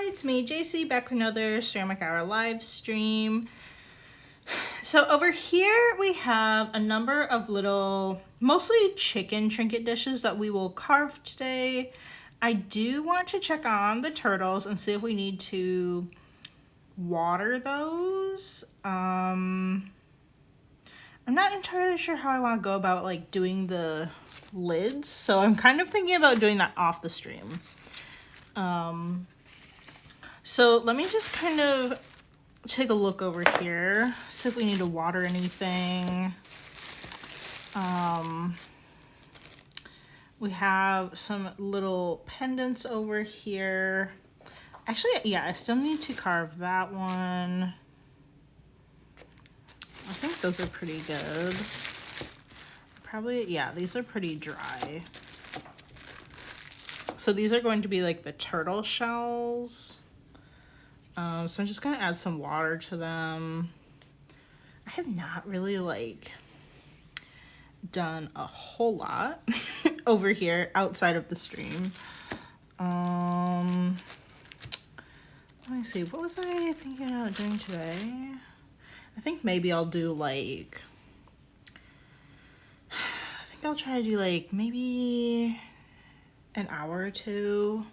Hi, it's me, JC, back with another Ceramic Hour live stream. So over here we have a number of little, mostly chicken trinket dishes that we will carve today. I do want to check on the turtles and see if we need to water those. I'm not entirely sure how I want to go about like doing the lids, so I'm kind of thinking about doing that off the stream. So let me just kind of take a look over here, see if we need to water anything. We have some little pendants over here. Actually, yeah, I still need to carve that one. I think those are pretty good. Probably, yeah, these are pretty dry. So these are going to be like the turtle shells. So I'm just gonna add some water to them. I have not really like done a whole lot over here outside of the stream. Let me see, what was I thinking about doing today? I think maybe I'll do like, I think I'll try to do like maybe an hour or two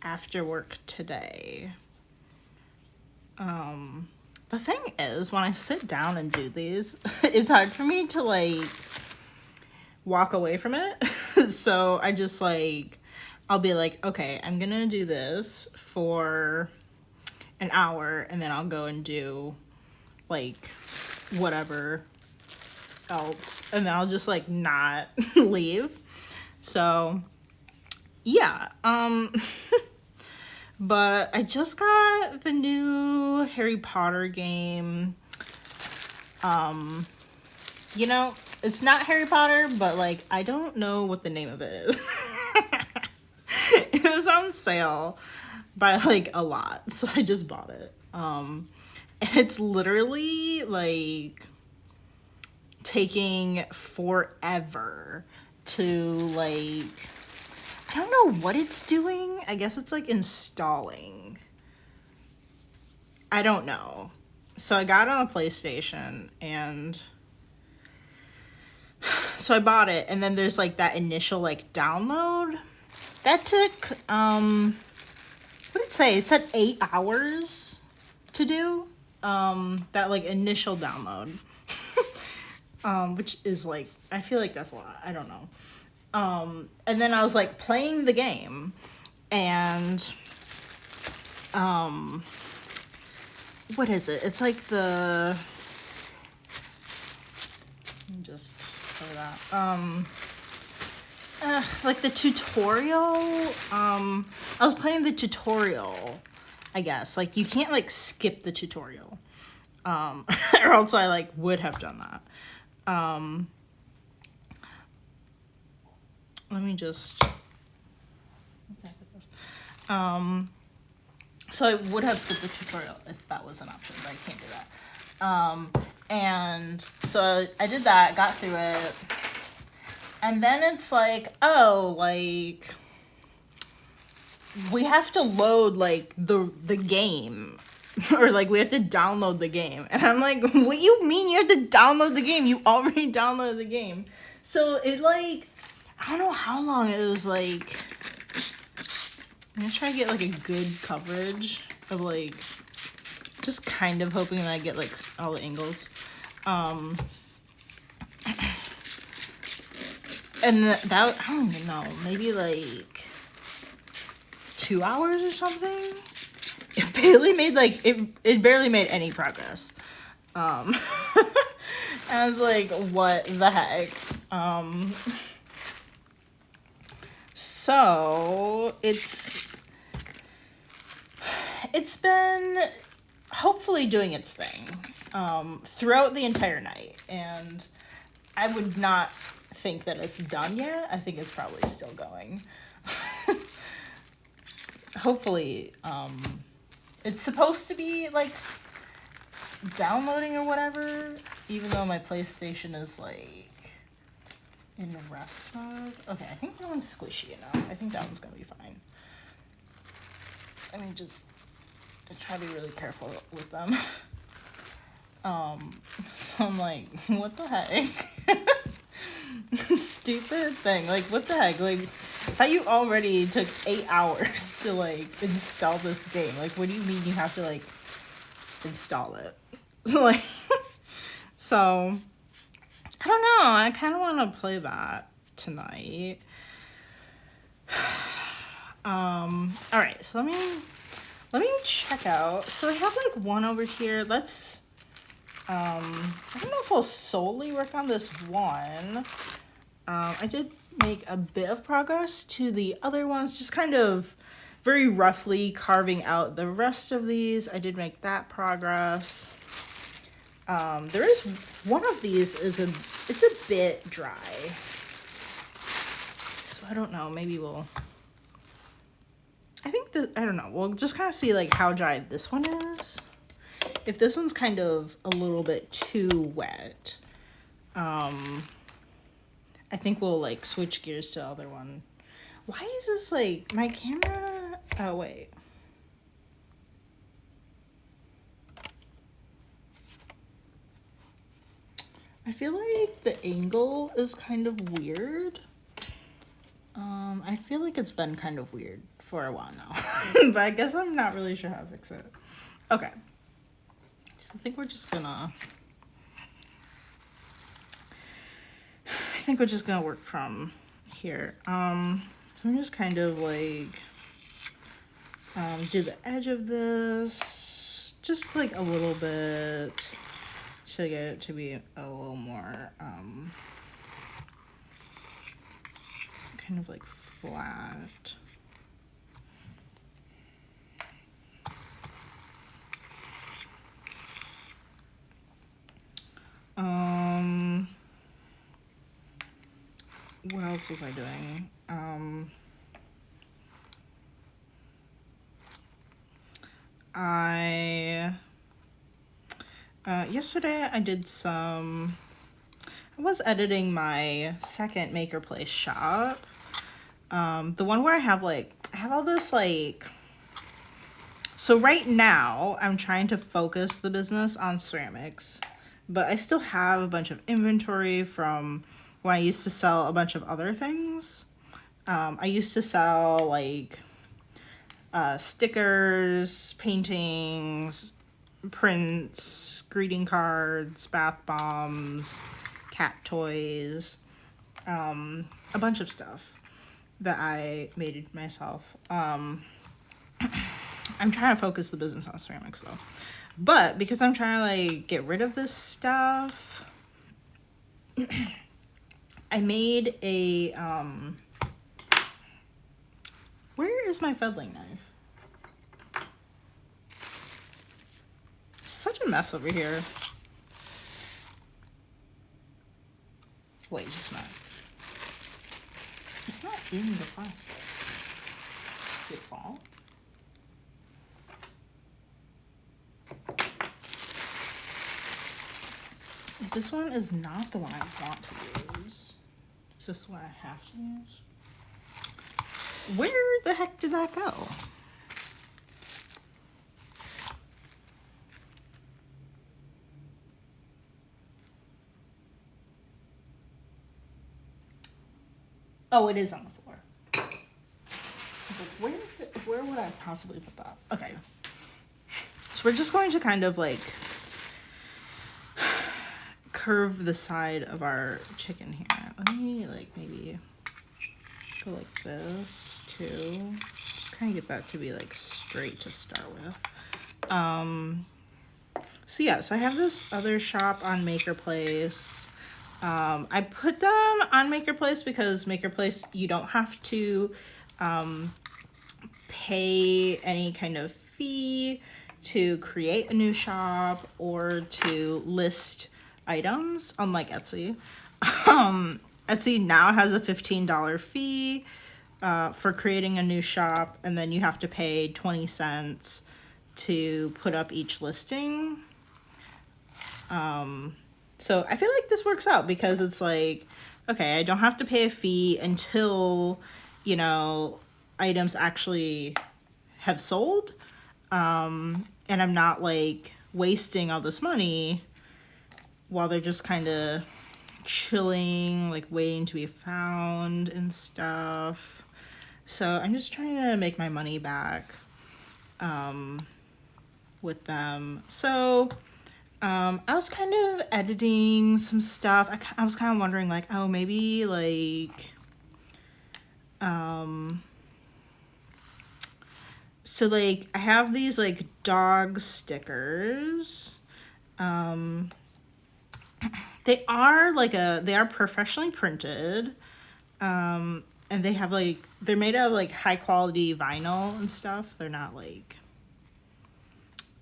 after work today. The thing is, when I sit down and do these, it's hard for me to like walk away from it. So I just like, I'll be like, okay, I'm gonna do this for an hour and then I'll go and do like whatever else. And then I'll just like not leave. So yeah, but I just got the new Harry Potter game. You know, it's not Harry Potter, but like, I don't know what the name of it is. It was on sale by like a lot, so I just bought it. And it's literally like taking forever to like, I don't know what it's doing. I guess it's like installing. I don't know. So I got it on a PlayStation and so I bought it, and then there's like that initial like download. That took, what did it say? It said 8 hours to do, that like initial download. Which is like, I feel like that's a lot. I don't know. And then I was like playing the game and, what is it? It's like the, let me just cover that. Like the tutorial, I was playing the tutorial, I guess. Like you can't like skip the tutorial, or else I like would have done that. Let me just, so I would have skipped the tutorial if that was an option, but I can't do that. And so I did that, got through it, and then it's like, oh, like, we have to load, like, the game, or, like, we have to download the game, and I'm like, what you mean you have to download the game? You already downloaded the game. So it, like, I don't know how long it was, like, I'm gonna try to get, like, a good coverage of, like, just kind of hoping that I get, like, all the angles. And that, I don't even know, maybe, like, 2 hours or something? It barely made, like, it barely made any progress. And I was like, what the heck? So it's been hopefully doing its thing throughout the entire night, and I would not think that it's done yet. I think it's probably still going. Hopefully, it's supposed to be like downloading or whatever, even though my PlayStation is like in rest mode. Okay, I think that one's squishy enough. I think that one's gonna be fine. I mean, just I try to be really careful with them. So I'm like, what the heck? Stupid thing. Like, what the heck? Like, I thought you already took 8 hours to, like, install this game. Like, what do you mean you have to, like, install it? Like, so, I don't know. I kind of want to play that tonight. Alright, so let me check out. So I have, like, one over here. Let's, I don't know if we'll solely work on this one. I did make a bit of progress to the other ones, just kind of very roughly carving out the rest of these. I did make that progress. There is one of these it's a bit dry. So I don't know, maybe I don't know, we'll just kind of see like how dry this one is. If this one's kind of a little bit too wet, I think we'll like switch gears to the other one. Why is this like my camera? Oh, wait. I feel like the angle is kind of weird. I feel like it's been kind of weird for a while now, but I guess I'm not really sure how to fix it. Okay. So I think we're just gonna work from here. So I'm just kind of like do the edge of this just like a little bit to get it to be a little more kind of like flat. What else was I doing? Yesterday I did I was editing my second Maker Place shop. The one where I have all this like, so right now I'm trying to focus the business on ceramics, but I still have a bunch of inventory from when I used to sell a bunch of other things. I used to sell like stickers, paintings, prints, greeting cards, bath bombs, cat toys, a bunch of stuff that I made myself. I'm trying to focus the business on ceramics though. But because I'm trying to like get rid of this stuff, I made a, where is my fettling knife? Such a mess over here. Wait, just not. It's not in the plastic. Did it fall? This one is not the one I want to use. Is this the one I have to use? Where the heck did that go? Oh, it is on the floor. Where would I possibly put that? Okay. So we're just going to kind of like curve the side of our chicken here. Let me like maybe go like this too. Just kind of get that to be like straight to start with. So yeah, so I have this other shop on Maker Place. I put them on Maker Place because Maker Place, you don't have to pay any kind of fee to create a new shop or to list items, unlike Etsy. Etsy now has a $15 fee for creating a new shop, and then you have to pay 20 cents to put up each listing. So I feel like this works out because it's like, okay, I don't have to pay a fee until, you know, items actually have sold. And I'm not like wasting all this money while they're just kind of chilling, like waiting to be found and stuff. So I'm just trying to make my money back with them. So I was kind of editing some stuff. I was kind of wondering like, oh, maybe like so like I have these like dog stickers. They are professionally printed. And they have like, they're made out of like high quality vinyl and stuff. They're not like,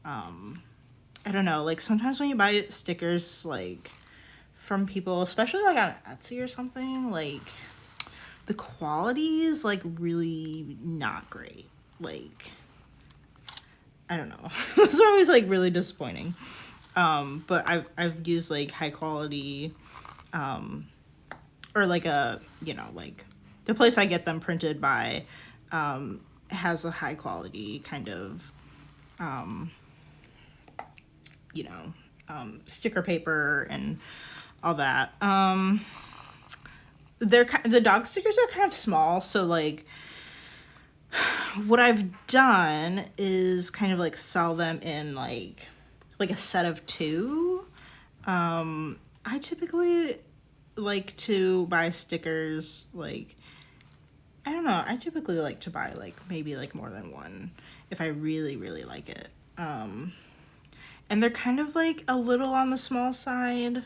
I don't know, like sometimes when you buy stickers like from people, especially like on Etsy or something, like the quality is like really not great. Like, I don't know. It's always like really disappointing. But I've used like high quality, or like a, you know, like the place I get them printed by, has a high quality kind of, you know, sticker paper and all that. The dog stickers are kind of small, so like what I've done is kind of like sell them in like a set of 2. I typically like to buy stickers like, I don't know, I typically like to buy like maybe like more than 1 if I really really like it. And they're kind of like a little on the small side.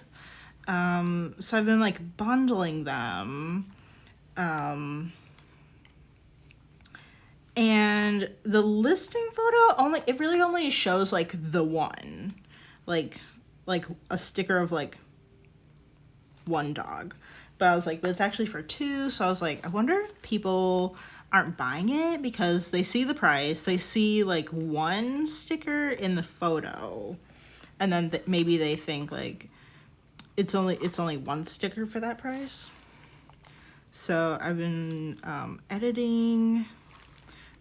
So I've been like bundling them. And the listing photo it really only shows like the one, like a sticker of like 1 dog. But I was like, but it's actually for 2. So I was like, I wonder if people aren't buying it because they see the price, they see like 1 sticker in the photo, and then maybe they think like it's only 1 sticker for that price. So I've been editing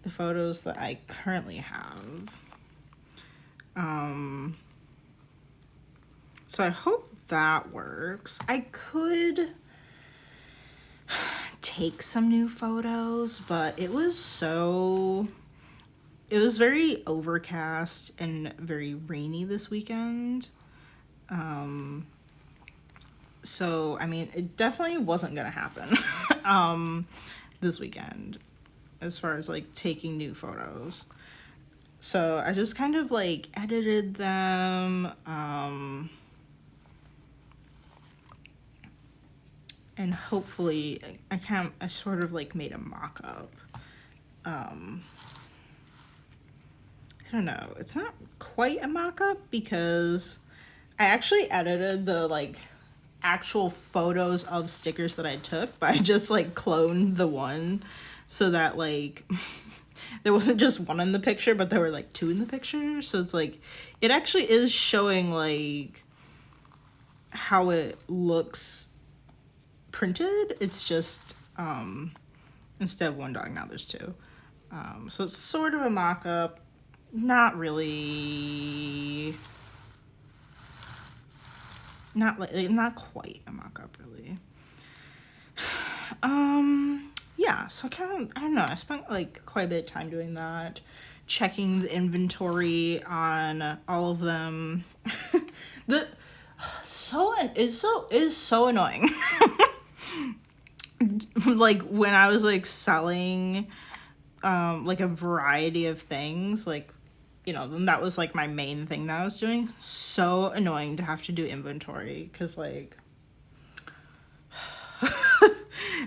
the photos that I currently have. So I hope that works. I could take some new photos, but it was very overcast and very rainy this weekend. So I mean, it definitely wasn't gonna happen this weekend as far as like taking new photos. So I just kind of like edited them, and hopefully I sort of like made a mock-up. I don't know, it's not quite a mock-up because I actually edited the like actual photos of stickers that I took, but I just like cloned the one so that like there wasn't just 1 in the picture, but there were like 2 in the picture. So it's like, it actually is showing like how it looks printed. It's just instead of 1 dog, now there's 2. So it's sort of a mock-up, not really, not quite a mock-up really. Yeah, so I don't know, I spent like quite a bit of time doing that, checking the inventory on all of them. It is so annoying. Like when I was like selling like a variety of things, like, you know, that was like my main thing that I was doing. So annoying to have to do inventory because like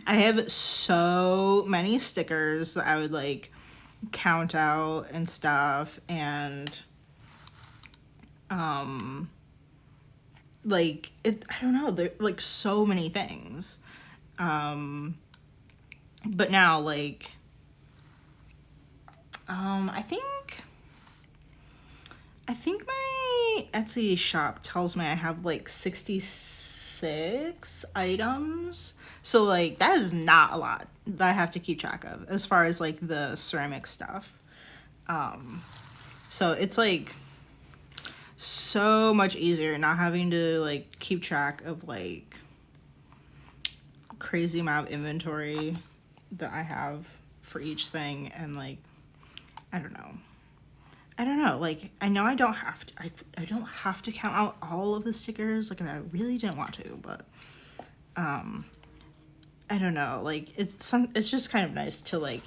I have so many stickers that I would like count out and stuff, and like I don't know, there like so many things. But now like I think my Etsy shop tells me I have like 66 items. So like that is not a lot that I have to keep track of as far as like the ceramic stuff. So it's like so much easier not having to like keep track of like crazy amount of inventory that I have for each thing. And like, I don't know, like I know I don't have to, I don't have to count out all of the stickers, like I really didn't want to, but I don't know, like it's just kind of nice to like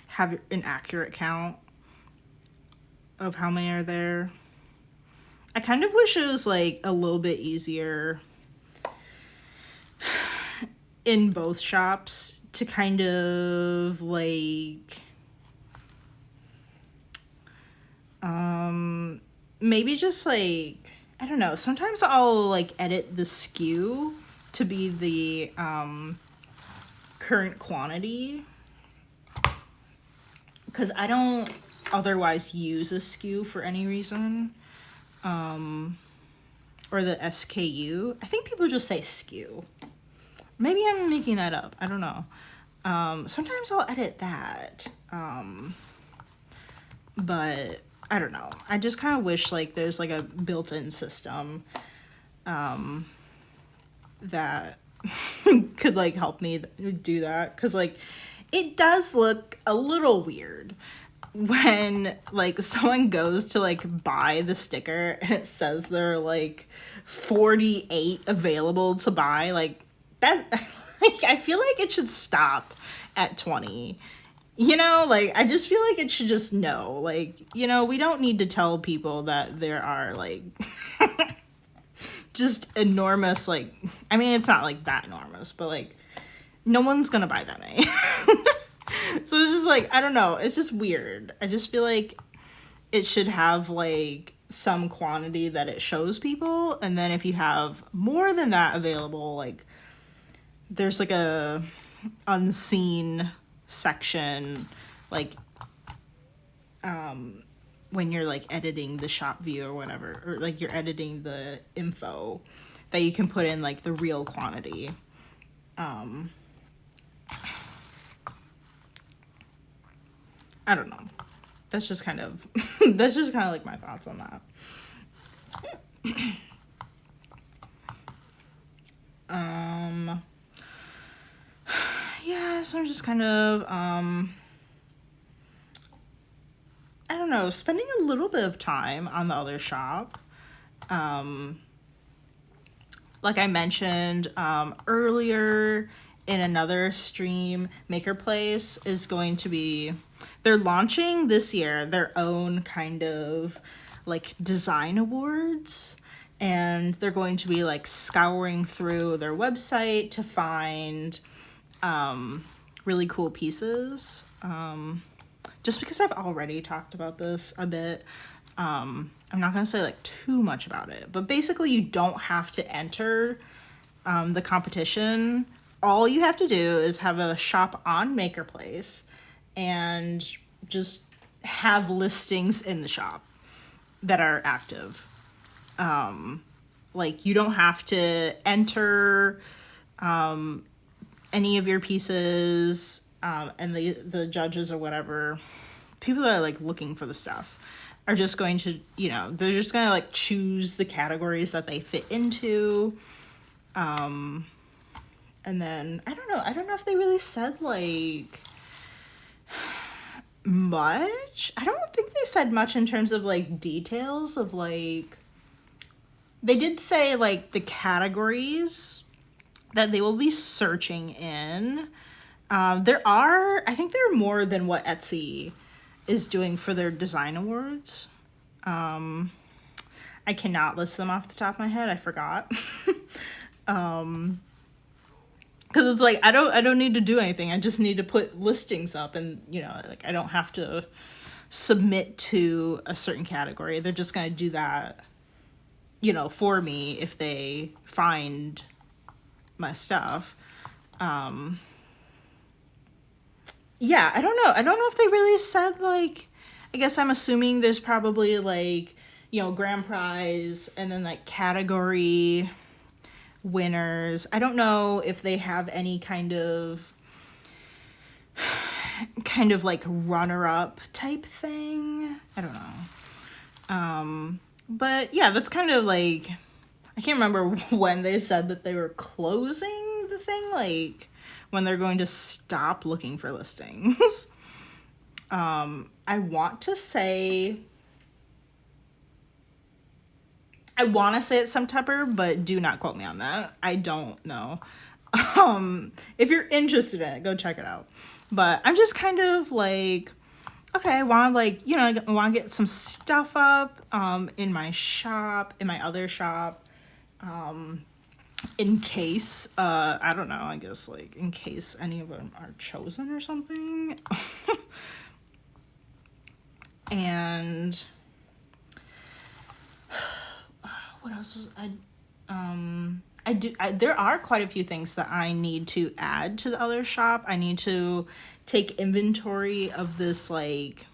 have an accurate count of how many are there. I kind of wish it was like a little bit easier in both shops to kind of like maybe just like, I don't know, sometimes I'll like edit the SKU to be the current quantity, because I don't otherwise use a SKU for any reason, or the SKU. I think people just say SKU. Maybe I'm making that up, I don't know. Sometimes I'll edit that, but I don't know. I just kind of wish like there's like a built-in system that could like help me do that, because like it does look a little weird when like someone goes to like buy the sticker and it says there are like 48 available to buy. Like that, like I feel like it should stop at 20. You know, like, I just feel like it should just know, like, you know, we don't need to tell people that there are, like, just enormous, like, I mean, it's not, like, that enormous, but, like, no one's gonna buy that many. So it's just, like, I don't know, it's just weird. I just feel like it should have, like, some quantity that it shows people, and then if you have more than that available, like, there's, like, a unseen section, like when you're like editing the shop view or whatever, or like you're editing the info, that you can put in like the real quantity. I don't know, that's just kind of that's just kind of like my thoughts on that. Yeah, so I'm just kind of, I don't know, spending a little bit of time on the other shop. Like I mentioned earlier in another stream, Maker Place is going to be, they're launching this year their own kind of like design awards. And they're going to be like scouring through their website to find really cool pieces. Just because I've already talked about this a bit, I'm not gonna say like too much about it, but basically you don't have to enter the competition. All you have to do is have a shop on Maker Place and just have listings in the shop that are active. Like you don't have to enter any of your pieces, and the judges or whatever, people that are like looking for the stuff are just going to, you know, they're just gonna like choose the categories that they fit into. And then I don't know if they really said like much. I don't think they said much in terms of like details of like, they did say like the categories that they will be searching in. I think there are more than what Etsy is doing for their design awards. I cannot list them off the top of my head. I forgot. Because it's like, I don't need to do anything. I just need to put listings up, and, you know, like I don't have to submit to a certain category. They're just going to do that, you know, for me if they find my stuff. Yeah, I don't know if they really said like, I guess I'm assuming there's probably like, you know, grand prize and then like category winners. I don't know if they have any kind of kind of like runner-up type thing. I don't know. But yeah, that's kind of like, I can't remember when they said that they were closing the thing, like when they're going to stop looking for listings. I want to say it's September, but do not quote me on that. I don't know. If you're interested in it, go check it out. But I'm just kind of like, okay, I want to like, you know, I want to get some stuff up in my shop, in my other shop, in case, I don't know, I guess like in case any of them are chosen or something. And what else was there are quite a few things that I need to add to the other shop. I need to take inventory of this, like,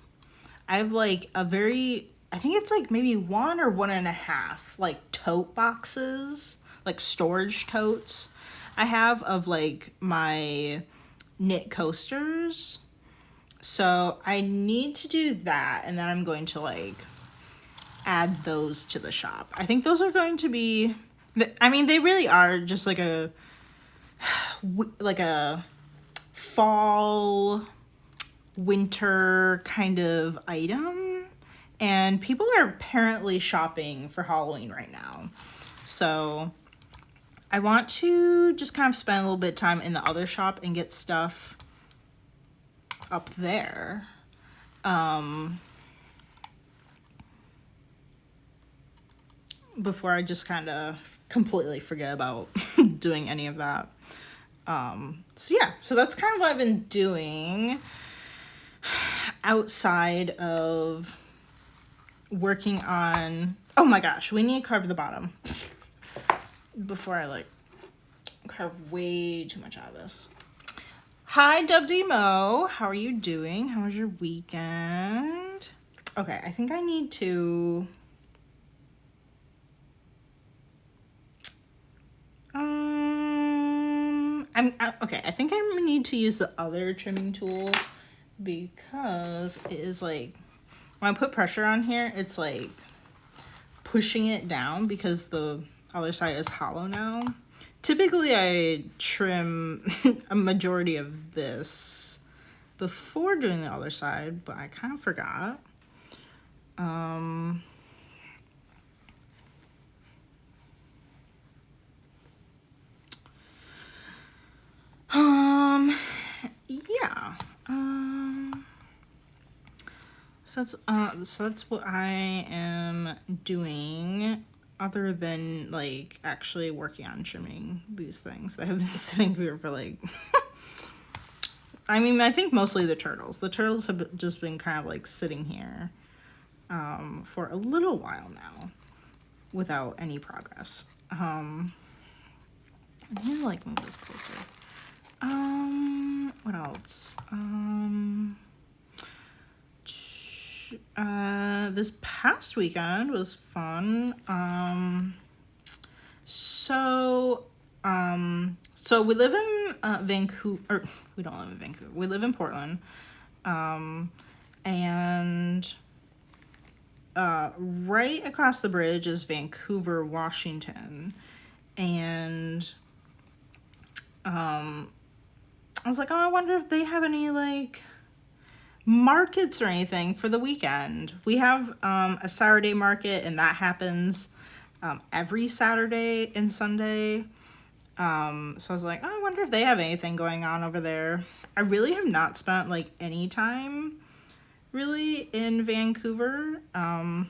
I have like a very, I think it's like maybe 1 or 1.5 like tote boxes, like storage totes I have of like my knit coasters. So I need to do that, and then I'm going to like add those to the shop. I think those are going to be, I mean, they really are just like a fall, winter kind of item. And people are apparently shopping for Halloween right now. So I want to just kind of spend a little bit of time in the other shop and get stuff up there. Before I just kind of completely forget about doing any of that. So yeah, so that's kind of what I've been doing outside of working on, oh my gosh, we need to carve the bottom before I like carve way too much out of this. Hi, Dub Mo. How are you doing? How was your weekend? Okay, I think I need to... okay, I think I need to use the other trimming tool because it is like, when I put pressure on here, it's like pushing it down because the other side is hollow now. Typically, I trim a majority of this before doing the other side, but I kind of forgot. Yeah. So that's what I am doing, other than like actually working on trimming these things that have been sitting here for like I mean, I think mostly the turtles. The turtles have just been kind of like sitting here for a little while now without any progress. I need to like move this closer. What else? This past weekend was fun. So we live in Vancouver, or we don't live in Vancouver. We live in Portland. And right across the bridge is Vancouver, Washington. And I was like, oh, I wonder if they have any like markets or anything for the weekend. We have a Saturday market, and that happens every Saturday and Sunday. So I was like, oh, I wonder if they have anything going on over there. I really have not spent like any time really in Vancouver, other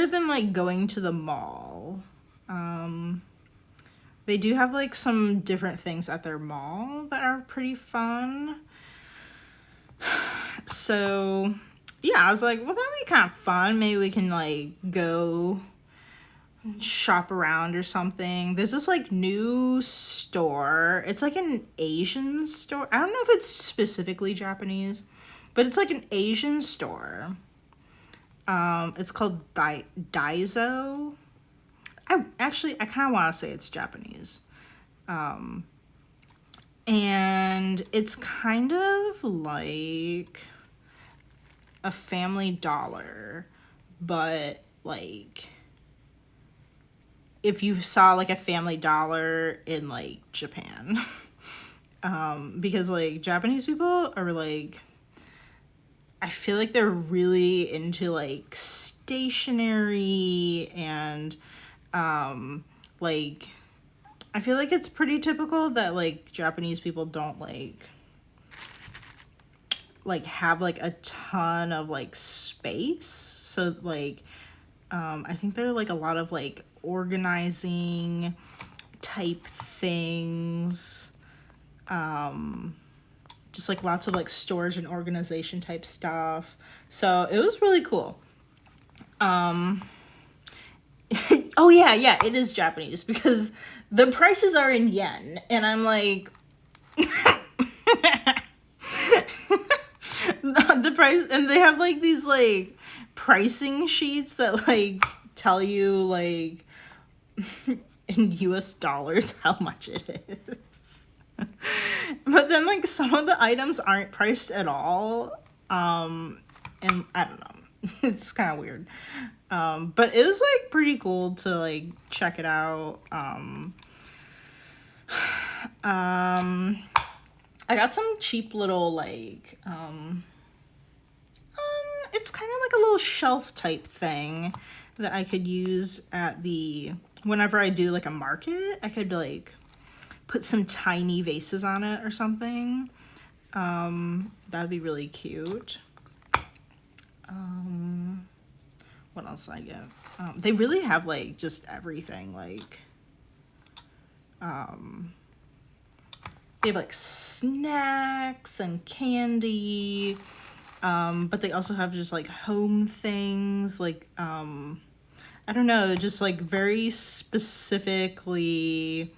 than like going to the mall. They do have like some different things at their mall that are pretty fun. So yeah, I was like, well, that'd be kind of fun. Maybe we can like go shop around or something. There's this like new store. It's like an Asian store. I don't know if it's specifically Japanese, but it's like an Asian store. It's called Daiso. I kind of want to say it's Japanese. And it's kind of like a Family Dollar, but like if you saw like a Family Dollar in like Japan. Because like Japanese people are like, I feel like they're really into like stationery and like I feel like it's pretty typical that like Japanese people don't like have like a ton of like space. So like I think there are like a lot of like organizing type things. Just like lots of like storage and organization type stuff. So it was really cool. Oh yeah, it is Japanese because the prices are in yen, and I'm like the price, and they have like these like pricing sheets that like tell you like in US dollars how much it is. But then like some of the items aren't priced at all. And I don't know. It's kind of weird. But it was like pretty cool to like check it out. I got some cheap little like it's kind of like a little shelf type thing that I could use at whenever I do like a market. I could like put some tiny vases on it or something. That'd be really cute. What else did I get? They really have like just everything. Like, they have like snacks and candy. But they also have just like home things. Like, I don't know, just like very specifically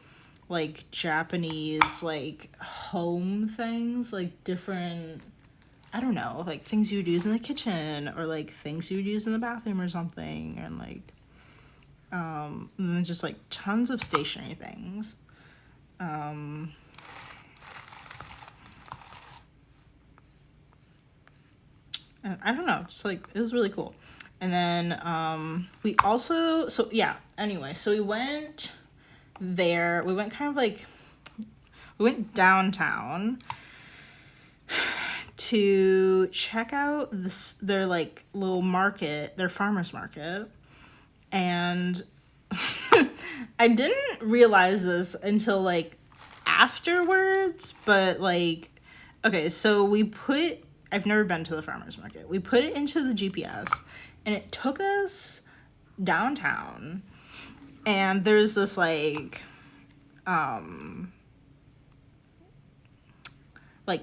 like Japanese like home things, like different, I don't know, like things you would use in the kitchen or like things you would use in the bathroom or something, and like and then just like tons of stationery things. And I don't know, just like it was really cool. And then we also, so yeah, anyway, so we went there. We went kind of like, we went downtown to check out their like little market, their farmer's market. And I didn't realize this until like afterwards, but like, okay, so I've never been to the farmer's market. We put it into the GPS and it took us downtown. And there's this like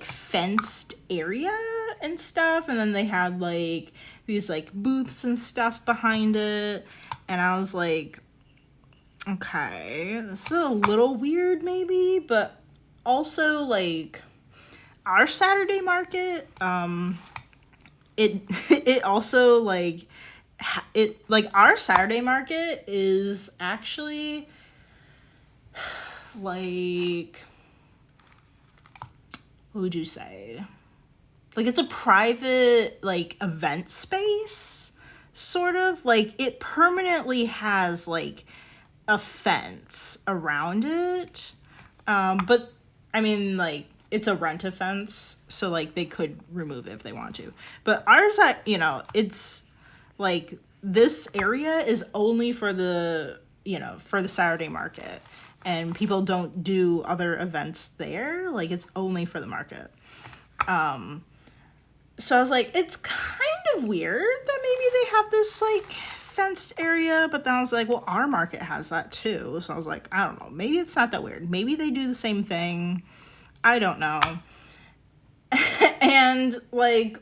fenced area and stuff, and then they had like these like booths and stuff behind it, and I was like, okay, this is a little weird maybe, but also like our Saturday market, it also like our Saturday market is actually like, what would you say? Like it's a private like event space, sort of. Like it permanently has like a fence around it. But I mean like it's a rent a fence, so like they could remove it if they want to. But ours, it's like this area is only for the Saturday market, and people don't do other events there. Like it's only for the market. So I was like, it's kind of weird that maybe they have this like fenced area, but then I was like, well, our market has that too. So I was like, I don't know, maybe it's not that weird. Maybe they do the same thing. I don't know. And like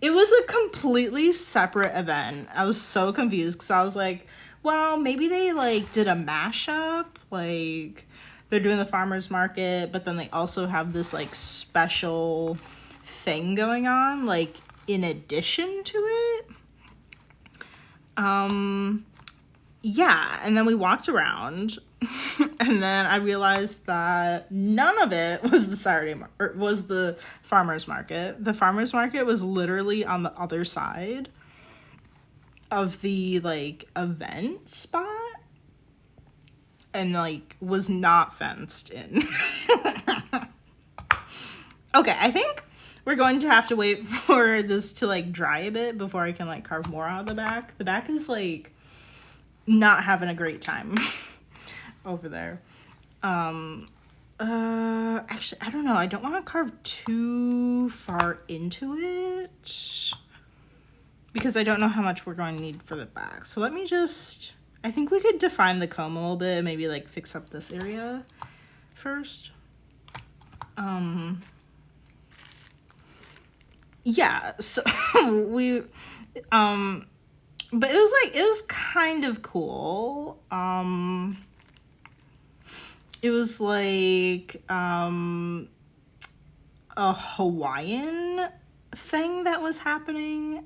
it was a completely separate event. I was so confused because I was like, well, maybe they like did a mashup, like they're doing the farmer's market, but then they also have this like special thing going on like in addition to it. Yeah, and then we walked around And then I realized that none of it was the was the farmer's market. The farmer's market was literally on the other side of the like event spot and like was not fenced in. Okay, I think we're going to have to wait for this to like dry a bit before I can like carve more out of the back. The back is like not having a great time over there. Actually, I don't know. I don't want to carve too far into it because I don't know how much we're going to need for the back. So let me just, I think we could define the comb a little bit and maybe like fix up this area first. Yeah, so we, but it was kind of cool. It was like, a Hawaiian thing that was happening.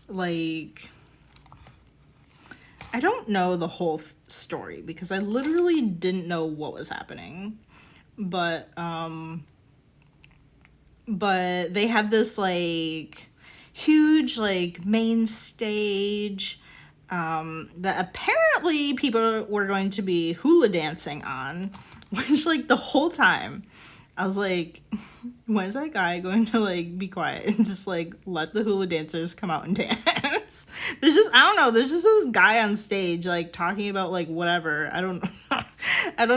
Like, I don't know the whole story because I literally didn't know what was happening. But they had this like huge like main stage that apparently people were going to be hula dancing on, which like the whole time I was like, when is that guy going to like be quiet and just like let the hula dancers come out and dance? There's just, I don't know, there's just this guy on stage like talking about like whatever. I don't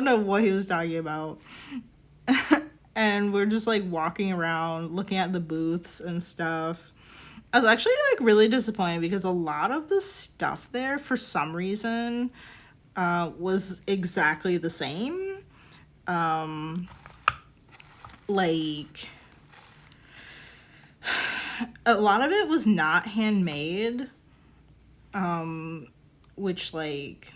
know what he was talking about. And we're just like walking around looking at the booths and stuff. I was actually like really disappointed because a lot of the stuff there for some reason was exactly the same. Like a lot of it was not handmade, which like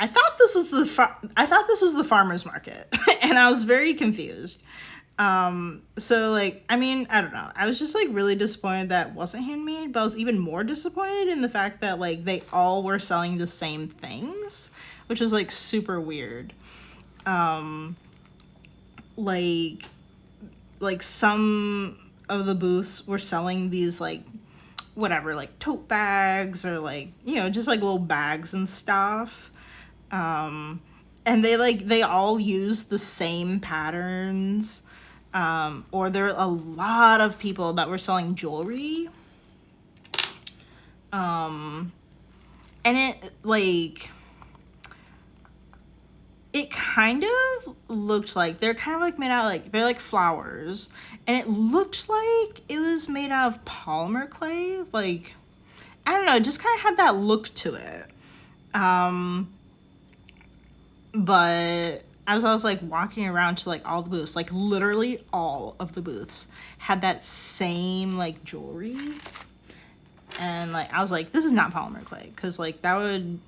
I thought this was the farmer's market and I was very confused. So like, I mean, I don't know. I was just like really disappointed that it wasn't handmade, but I was even more disappointed in the fact that like they all were selling the same things, which was like super weird. Like some of the booths were selling these like whatever, like tote bags or like, you know, just like little bags and stuff. And they all use the same patterns. Or there are a lot of people that were selling jewelry. And it like, it kind of looked like they're kind of like made out of like, they're like flowers, and it looked like it was made out of polymer clay. Like, I don't know, it just kind of had that look to it. But as I was like walking around to like all the booths, like literally all of the booths had that same like jewelry. And like, I was like, this is not polymer clay. Cause like that would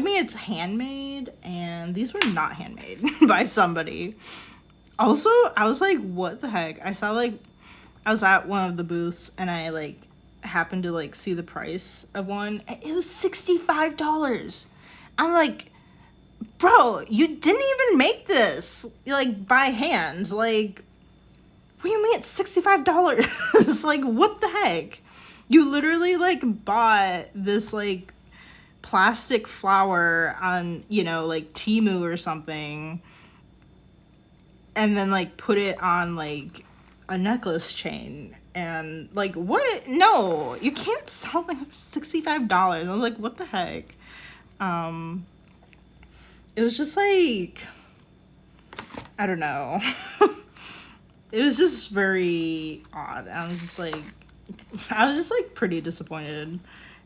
mean it's handmade, and these were not handmade by somebody. Also, I was like, what the heck? I saw like, I was at one of the booths and I like happened to like see the price of one. It was $65. I'm like, bro, you didn't even make this like by hand. Like, what do you mean it's $65? Like, what the heck? You literally like bought this like plastic flower on, you know, like Temu or something, and then like put it on like a necklace chain. And like, what? No, you can't sell like $65. I was like, what the heck? It was just like, I don't know. It was just very odd. I was just like pretty disappointed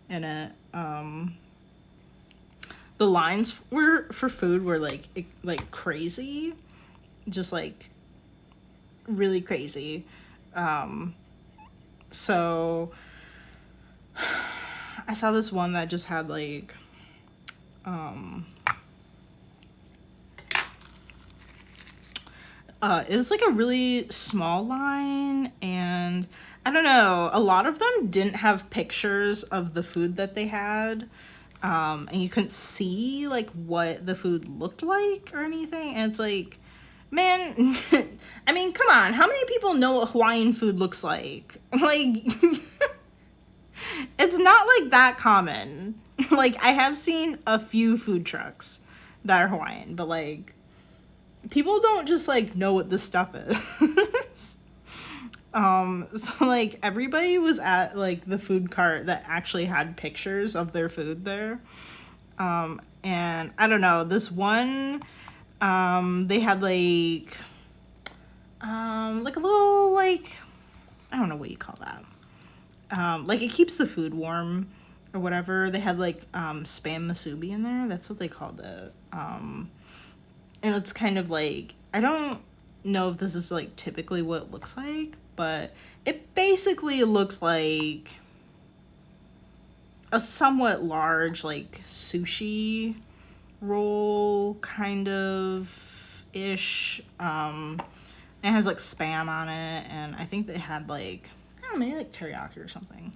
in it. The lines for food were like crazy, just like really crazy. So I saw this one that just had like It was like a really small line, and I don't know, a lot of them didn't have pictures of the food that they had. And you couldn't see like what the food looked like or anything. And it's like, man, I mean, come on, how many people know what Hawaiian food looks like? Like, it's not like that common. Like, I have seen a few food trucks that are Hawaiian, but like, people don't just like know what this stuff is. So like everybody was at like the food cart that actually had pictures of their food there. And I don't know, this one, they had like a little, like, I don't know what you call that. Like it keeps the food warm or whatever. They had like, spam musubi in there. That's what they called it. And it's kind of like, I don't know if this is like typically what it looks like, but it basically looks like a somewhat large like sushi roll kind of ish. It has like spam on it, and I think they had like, I don't know, maybe like teriyaki or something.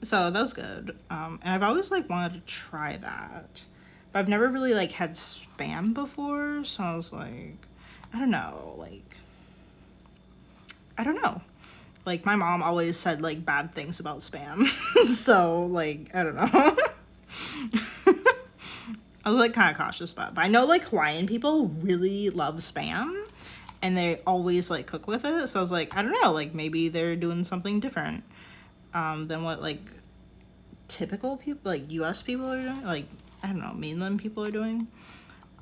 So that was good. And I've always like wanted to try that, but I've never really like had spam before, so I was like, I don't know, like my mom always said like bad things about spam. So like, I don't know. I was like kind of cautious about it, but I know like Hawaiian people really love spam and they always like cook with it, so I was like, I don't know, like maybe they're doing something different than what like typical people, like US people are doing, like, I don't know, mainland people are doing.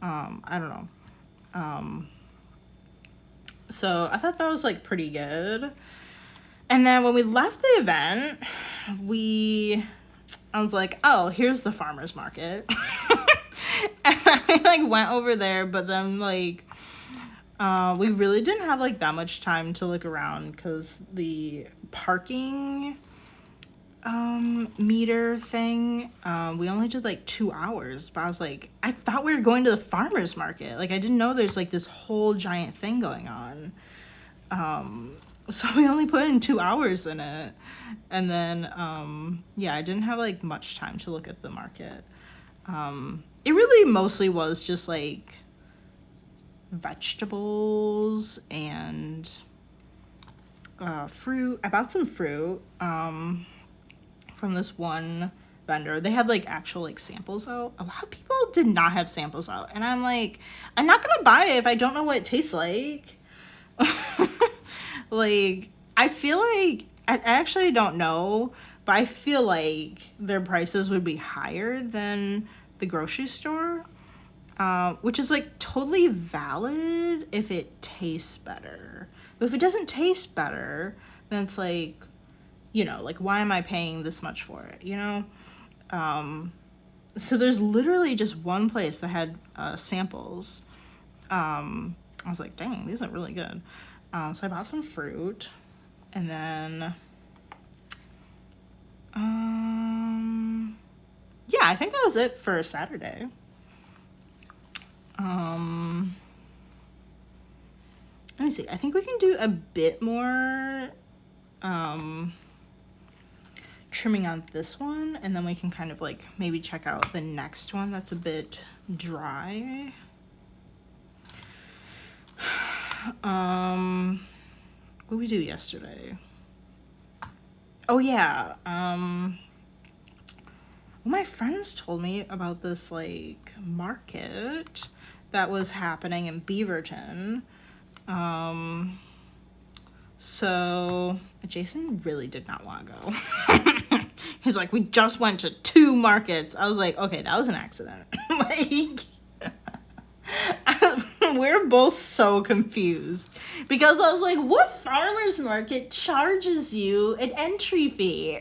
I don't know. So I thought that was like pretty good. And then when we left the event, I was like, oh, here's the farmer's market. And I like went over there, but then like, we really didn't have like that much time to look around because the parking meter thing, we only did like 2 hours, but I was like, I thought we were going to the farmer's market. Like, I didn't know there's like this whole giant thing going on. So we only put in 2 hours in it. And then, yeah, I didn't have like much time to look at the market. It really mostly was just like vegetables and fruit. I bought some fruit from this one vendor. They had like actual like samples out. A lot of people did not have samples out, and I'm like, I'm not gonna buy it if I don't know what it tastes like. Like, I feel like, I actually don't know, but I feel like their prices would be higher than the grocery store, which is like totally valid if it tastes better. But if it doesn't taste better, then it's like, you know, like, why am I paying this much for it, you know? So there's literally just one place that had samples. I was like, dang, these are really good. So I bought some fruit, and then, yeah, I think that was it for Saturday. Let me see. I think we can do a bit more, trimming on this one, and then we can kind of like maybe check out the next one that's a bit dry. What did we do yesterday? Oh yeah, well, my friends told me about this like market that was happening in Beaverton. So Jason really did not want to go. He's like, we just went to 2 markets. I was like, okay, that was an accident. Like, we're both so confused because I was like, what farmer's market charges you an entry fee?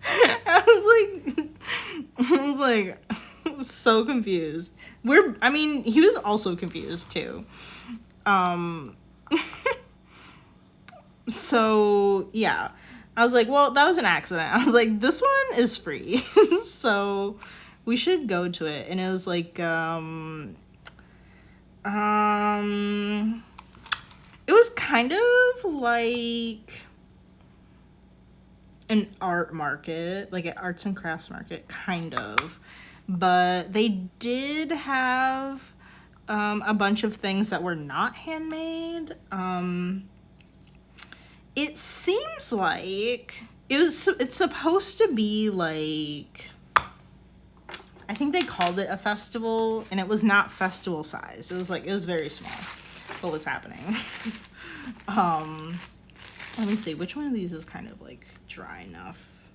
I was like, I'm so confused. I mean, he was also confused too. So yeah, I was like, well, that was an accident. I was like, this one is free. So We should go to it. And it was like, it was kind of like an art market, like an arts and crafts market, kind of. But they did have a bunch of things that were not handmade. It seems like it's supposed to be like, I think they called it a festival, and it was not festival size. It was very small. What was happening? Let me see, which one of these is kind of like dry enough?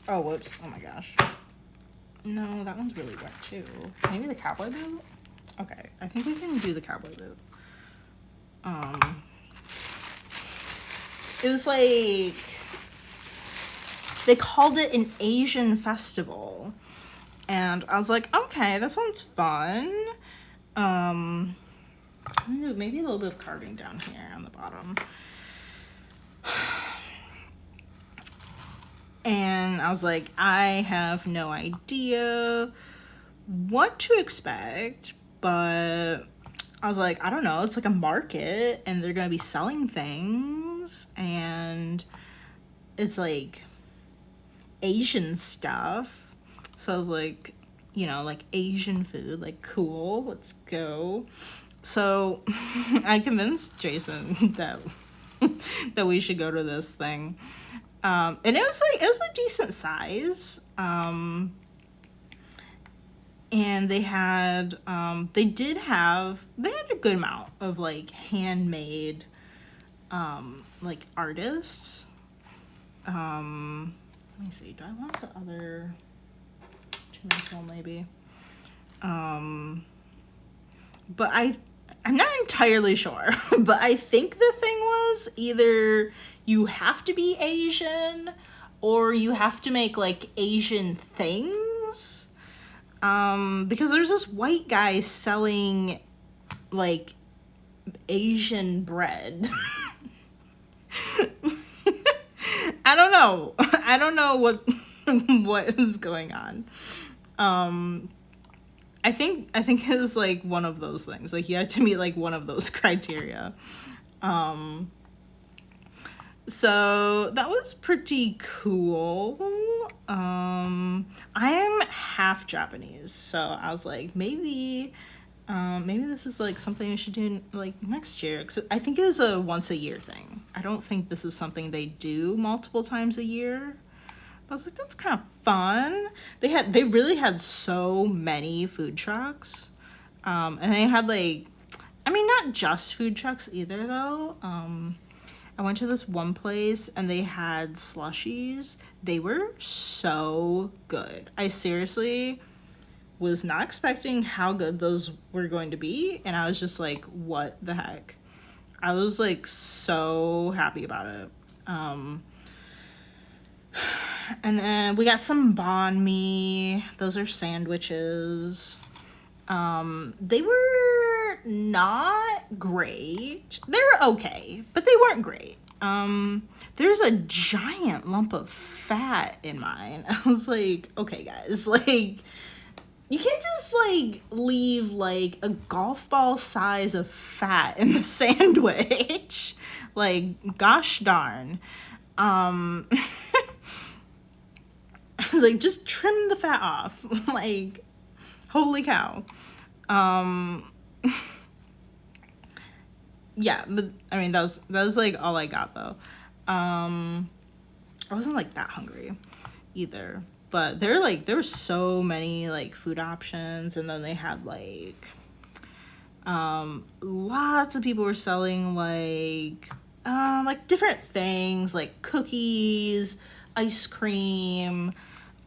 Oh, whoops. Oh my gosh. No, that one's really wet too. Maybe the cowboy boot? Okay, I think we can do the cowboy boot. It was like, they called it an Asian festival. And I was like, okay, that sounds fun. Maybe a little bit of carving down here on the bottom. And I was like, I have no idea what to expect, but I was like, I don't know, it's like a market and they're gonna be selling things and it's like Asian stuff. So I was like, you know, like Asian food, like cool, let's go. So I convinced Jason that we should go to this thing. And it was a decent size. And they had a good amount of like handmade like artists. Let me see, do I want the other tomato maybe? But I'm not entirely sure, but I think the thing was either you have to be Asian or you have to make like Asian things. Because there's this white guy selling like Asian bread. I don't know. I don't know what is going on. I think it was like one of those things. Like you had to meet like one of those criteria. So that was pretty cool. I am half Japanese, so I was like, maybe this is like something we should do like next year. 'Cause I think it was a once a year thing. I don't think this is something they do multiple times a year. I was like, that's kind of fun. They really had so many food trucks. And they had like, I mean, not just food trucks either though. I went to this one place and they had slushies. They were so good. I seriously was not expecting how good those were going to be. And I was just like, what the heck? I was like so happy about it. And then we got some banh mi. Those are sandwiches. They were not great. They were okay, but they weren't great. There's a giant lump of fat in mine. I was like, okay guys, like, you can't just like leave like a golf ball size of fat in the sandwich. Like, gosh darn. I was like, just trim the fat off. Like, holy cow. Yeah, but I mean, that was like all I got though. I wasn't like that hungry either, but there were so many like food options, and then they had like lots of people were selling like different things like cookies, ice cream,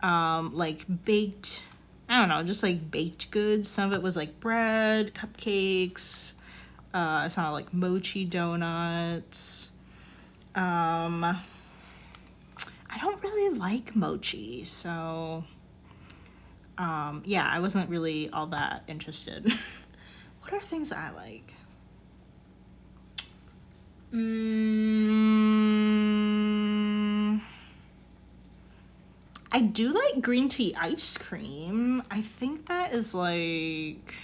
like baked, I don't know, just like baked goods. Some of it was like bread, cupcakes. I saw like mochi donuts. I don't really like mochi, so yeah, I wasn't really all that interested. What are things that I like? I do like green tea ice cream. I think that is like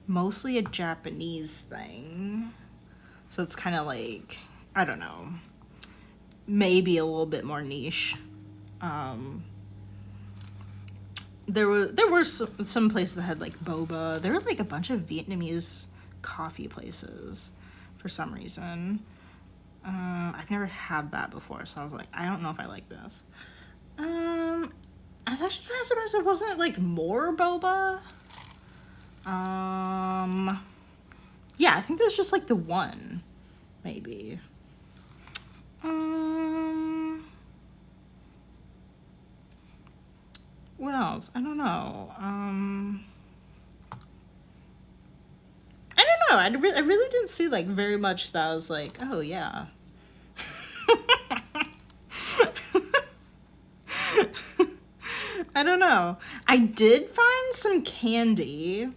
mostly a Japanese thing. So it's kind of like, I don't know, maybe a little bit more niche. There were some places that had like boba. There were like a bunch of Vietnamese coffee places for some reason. I've never had that before, so I was like, I don't know if I like this. I was actually kind of surprised there wasn't like more boba. Yeah, I think there's just like the one, maybe. What else? I don't know. I don't know. I really didn't see like very much that I was like, oh yeah. I don't know. I did find some candy,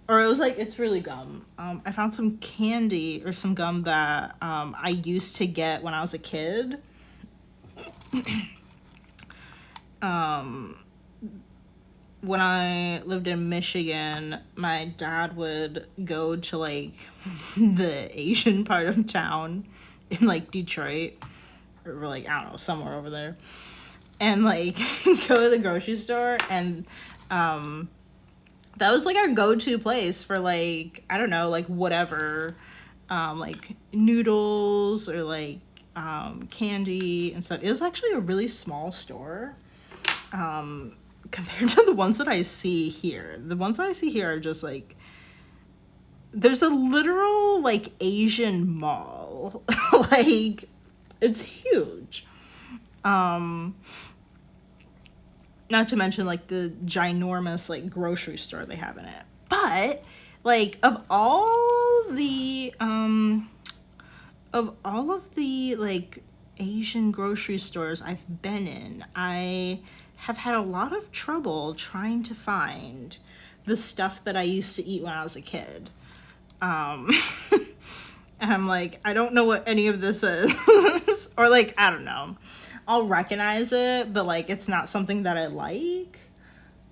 or it was like, it's really gum. I found some candy or some gum that I used to get when I was a kid. When I lived in Michigan, my dad would go to like the Asian part of town in like Detroit, or like, I don't know, somewhere over there, and like go to the grocery store, and that was like our go-to place for like, I don't know, like whatever, like noodles or like candy and stuff. It was actually a really small store. Compared to the ones that I see here. The ones that I see here are just like, there's a literal like Asian mall. Like, it's huge. Not to mention like the ginormous like grocery store they have in it. But like of all of the like Asian grocery stores I've been in, I have had a lot of trouble trying to find the stuff that I used to eat when I was a kid. And I'm like, I don't know what any of this is. Or like, I don't know. I'll recognize it, but like, it's not something that I like.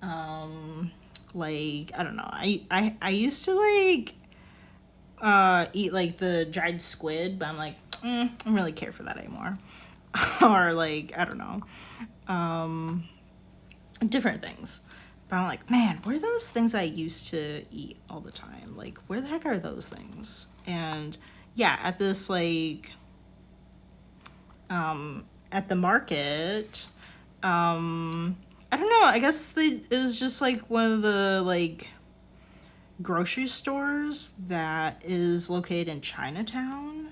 Like, I don't know. I used to like eat like the dried squid, but I'm like, I don't really care for that anymore. Or like, I don't know. Different things. But I'm like, man, where are those things I used to eat all the time? Like, where the heck are those things? And yeah, at this like at the market, I don't know, I guess it was just like one of the like grocery stores that is located in Chinatown.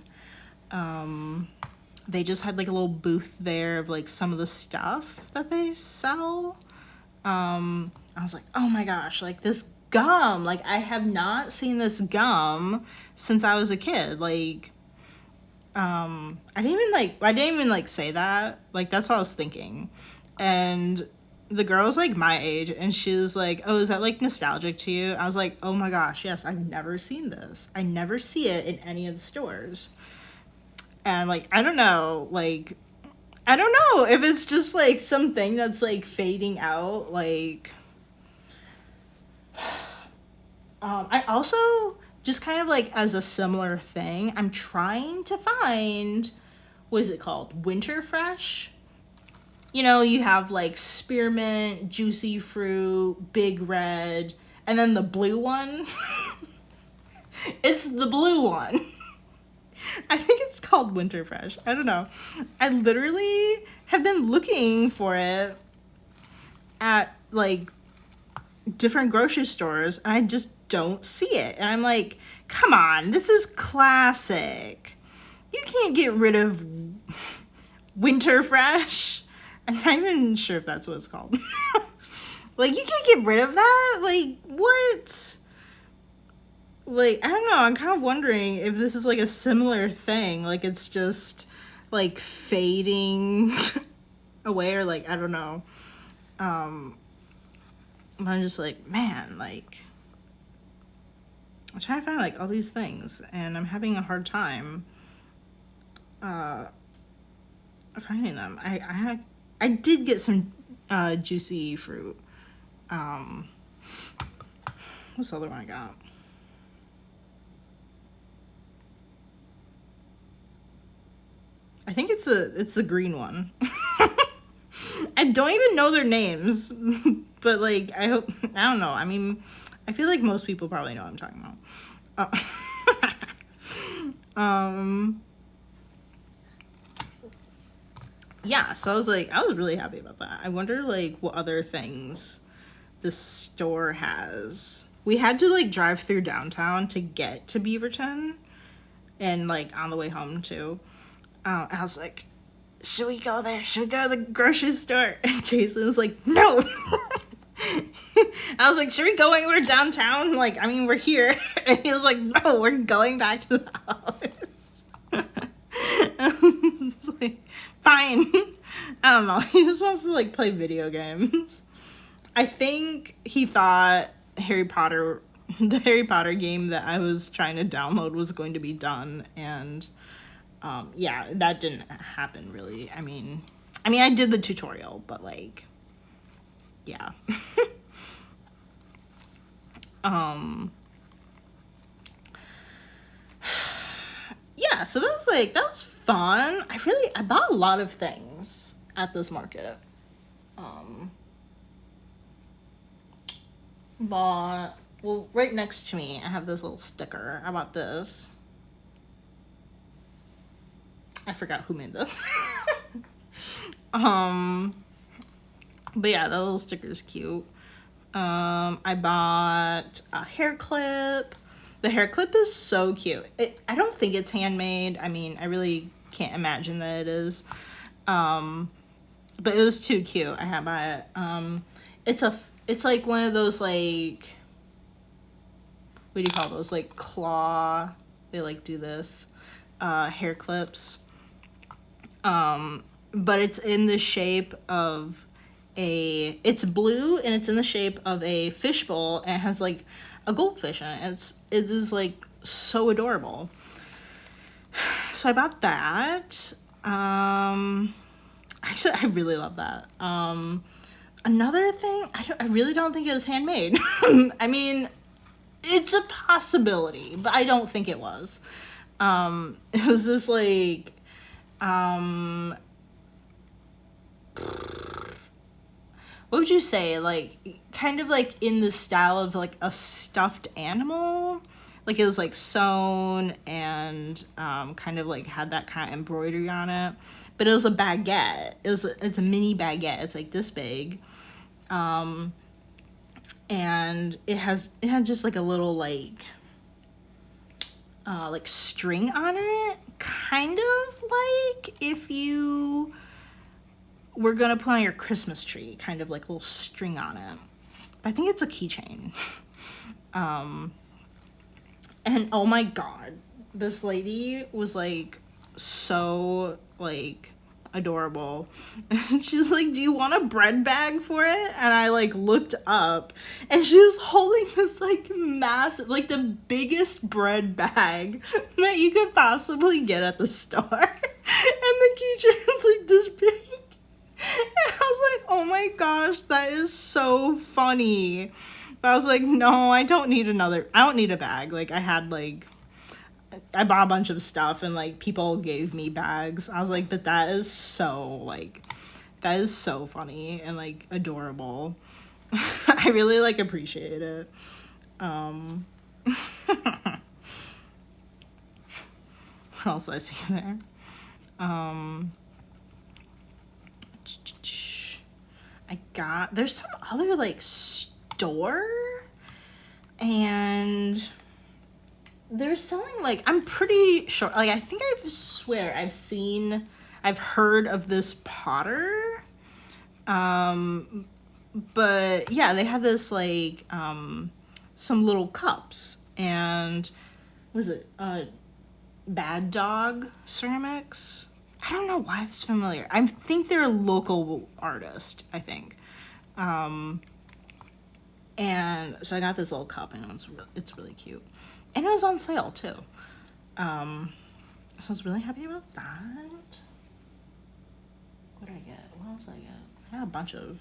They just had like a little booth there of like some of the stuff that they sell. I was like, oh my gosh, like this gum, like I have not seen this gum since I was a kid. Like, I didn't even like say that. Like, that's what I was thinking. And the girl's like my age, and she was like, oh, is that like nostalgic to you? I was like, oh my gosh, yes, I've never seen this. I never see it in any of the stores. And like, I don't know, like, I don't know if it's just like something that's like fading out. Like, I also just kind of like as a similar thing, I'm trying to find, what is it called? Winter Fresh. You know, you have like spearmint, juicy fruit, big red, and then the blue one. It's the blue one. I think it's called Winter Fresh. I don't know. I literally have been looking for it at like different grocery stores, and I just don't see it. And I'm like, come on, this is classic. You can't get rid of Winter Fresh. I'm not even sure if that's what it's called. Like, you can't get rid of that? Like, what? Like, I don't know, I'm kind of wondering if this is like a similar thing. Like, it's just like fading away, or like, I don't know. I'm just like, man, like, I'm trying to find like all these things, and I'm having a hard time finding them. I did get some juicy fruit. What's the other one I got? I think it's the green one. I don't even know their names, but like I don't know. I mean, I feel like most people probably know what I'm talking about. Yeah, so I was really happy about that. I wonder like what other things the store has. We had to like drive through downtown to get to Beaverton, and like on the way home too. I was like, should we go there? Should we go to the grocery store? And Jason was like, no. I was like, should we go anywhere downtown? Like, I mean, we're here. And he was like, no, we're going back to the house. I was like, fine. I don't know. He just wants to like play video games. I think he thought the Harry Potter game that I was trying to download was going to be done, and yeah, that didn't happen really. I mean I did the tutorial, but like, yeah. Yeah, so that was fun. I bought a lot of things at this market. Bought, well, right next to me, I have this little sticker. I bought this. I forgot who made this. But yeah, that little sticker is cute. I bought a hair clip. The hair clip is so cute. I don't think it's handmade. I mean, I really can't imagine that it is. But it was too cute. I had bought it. It's like one of those like, what do you call those? Like claw. They like do this hair clips. But it's in the shape of it's blue and it's in the shape of a fishbowl, and it has like a goldfish in it. It is like so adorable. So I bought that. Actually, I really love that. Another thing, I really don't think it was handmade. I mean, it's a possibility, but I don't think it was. It was this like, what would you say? Like, kind of like in the style of like a stuffed animal. Like it was like sewn and kind of like had that kind of embroidery on it. But it was a baguette. It's a mini baguette. It's like this big. And it had just like a little like string on it, kind of like if you were gonna put on your Christmas tree, kind of like a little string on it. But I think it's a keychain. And oh my god, this lady was like so like adorable. And she's like, do you want a bread bag for it? And I like looked up and she was holding this like massive, like the biggest bread bag that you could possibly get at the store. And the keychain is like this big. And I was like, oh my gosh, that is so funny. But I was like, no, I don't need a bag. Like I bought a bunch of stuff and like people gave me bags. I was like, but that is so funny and like adorable. I really like appreciate it. What else did I see there? There's some other like store, and they're selling like, I'm pretty sure, like I think I've heard of this Potter, but yeah, they have this like some little cups, and what is it, Bad Dog Ceramics. I don't know why it's familiar. I think they're a local artist, I think. And so I got this little cup, and it's really cute. And it was on sale too. So I was really happy about that. What did I get? What else did I get? I had a bunch of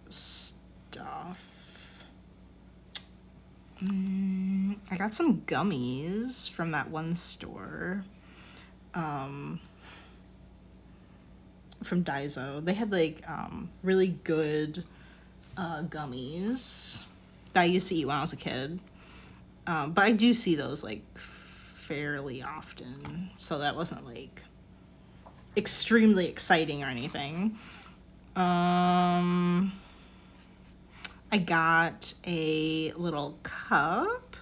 stuff. I got some gummies from that one store. From Daiso. They had like really good gummies that I used to eat when I was a kid. But I do see those like fairly often, so that wasn't like extremely exciting or anything. I got a little cup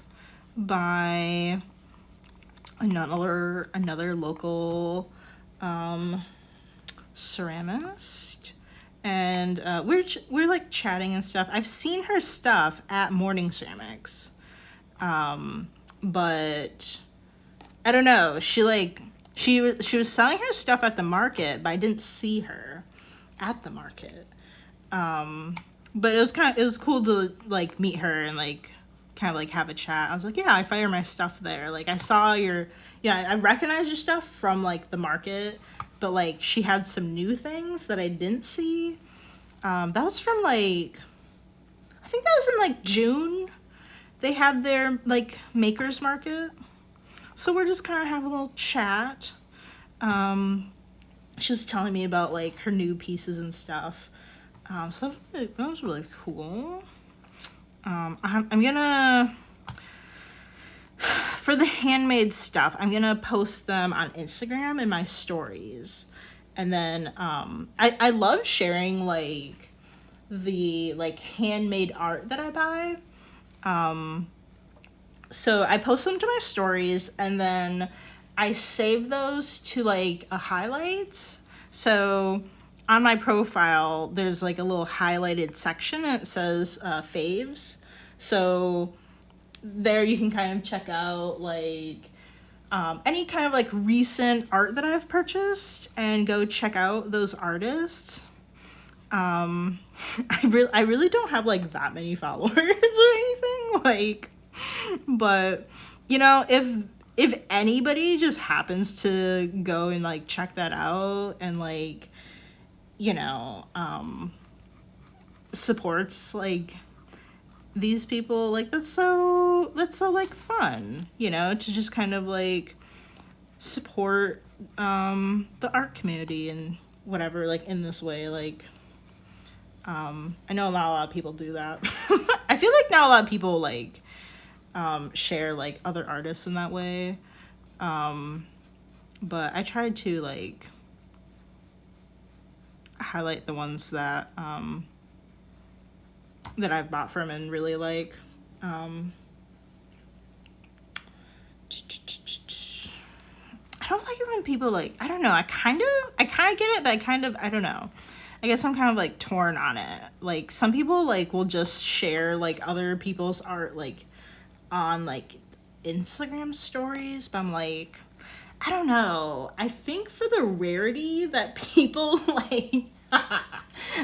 by another local ceramist, and we're like chatting and stuff. I've seen her stuff at Morning Ceramics, but I don't know. She was selling her stuff at the market, but I didn't see her at the market. But it was cool to like meet her and like kind of like have a chat. I was like, yeah, I fire my stuff there. Like I saw I recognize your stuff from like the market, but like she had some new things that I didn't see. That was from like, I think that was in like June. They had their like makers market. So we're just kind of having a little chat. She was telling me about like her new pieces and stuff. So that was really cool. I'm gonna, for the handmade stuff, I'm gonna post them on Instagram in my stories. And then I love sharing like the like handmade art that I buy. So I post them to my stories, and then I save those to like a highlights. So on my profile, there's like a little highlighted section and it says faves. So there you can kind of check out like any kind of like recent art that I've purchased and go check out those artists. I really don't have like that many followers or anything, like, but you know, if anybody just happens to go and like check that out and like, you know, supports like these people, like that's so like fun, you know, to just kind of like support the art community and whatever, like in this way. Like I know not a lot of people do that. I feel like not a lot of people like share like other artists in that way, but I tried to like highlight the ones that that I've bought from and really like. I don't like it when people like, I don't know, I kind of get it, but I don't know. I guess I'm kind of like torn on it. Like some people like will just share like other people's art like on like Instagram stories, but I'm like, I don't know. I think for the rarity that people like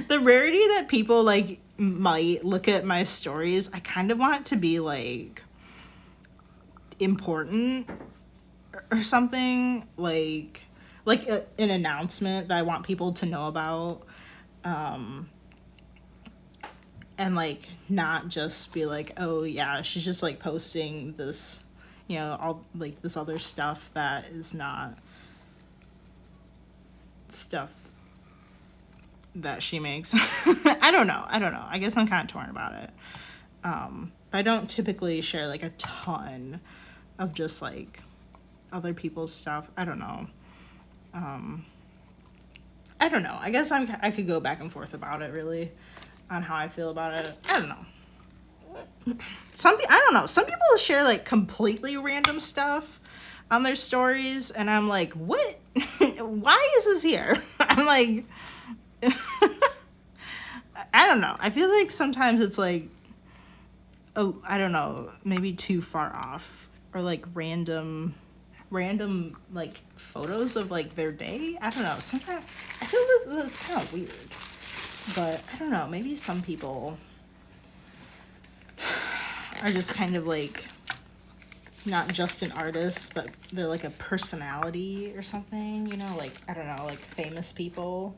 the rarity that people like might look at my stories, I kind of want it to be like important or something, like an announcement that I want people to know about, and like not just be like, oh yeah, she's just like posting this, you know, all like this other stuff that is not stuff that she makes. I don't know. I guess I'm kind of torn about it. But I don't typically share like a ton of just like other people's stuff. I don't know. I don't know. I guess I could go back and forth about it really on how I feel about it. I don't know. I don't know. Some people share like completely random stuff on their stories, and I'm like, what? Why is this here? I'm like, I don't know. I feel like sometimes it's like, oh, I don't know, maybe too far off, or like random like photos of like their day. I don't know. Sometimes I feel this is kind of weird, but I don't know. Maybe some people are just kind of like not just an artist, but they're like a personality or something, you know, like, I don't know, like famous people.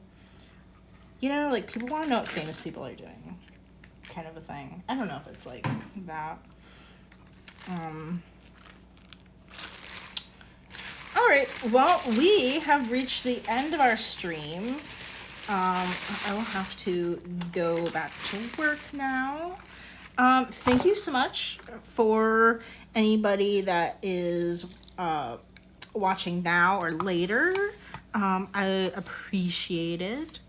You know, like people want to know what famous people are doing, kind of a thing. I don't know if it's like that. All right, well, we have reached the end of our stream. I will have to go back to work now. Thank you so much for anybody that is watching now or later. I appreciate it.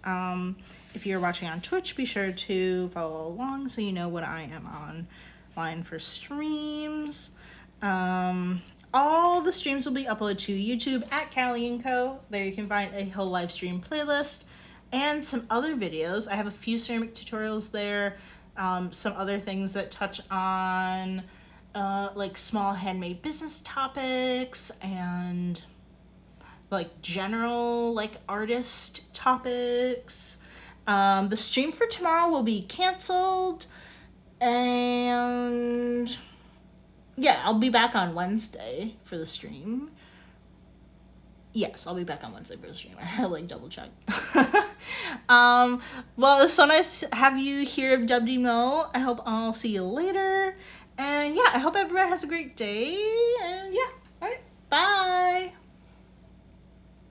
If you're watching on Twitch, be sure to follow along so you know when I am online for streams. All the streams will be uploaded to YouTube at calieandco. There you can find a whole live stream playlist and some other videos. I have a few ceramic tutorials there, some other things that touch on like small handmade business topics and like general like artist topics. The stream for tomorrow will be canceled, and yeah, I'll be back on Wednesday for the stream. Yes, I'll be back on Wednesday for the stream. I had to like double check. Well, it's so nice to have you here, WD Mo. I hope I'll see you later. And yeah, I hope everybody has a great day.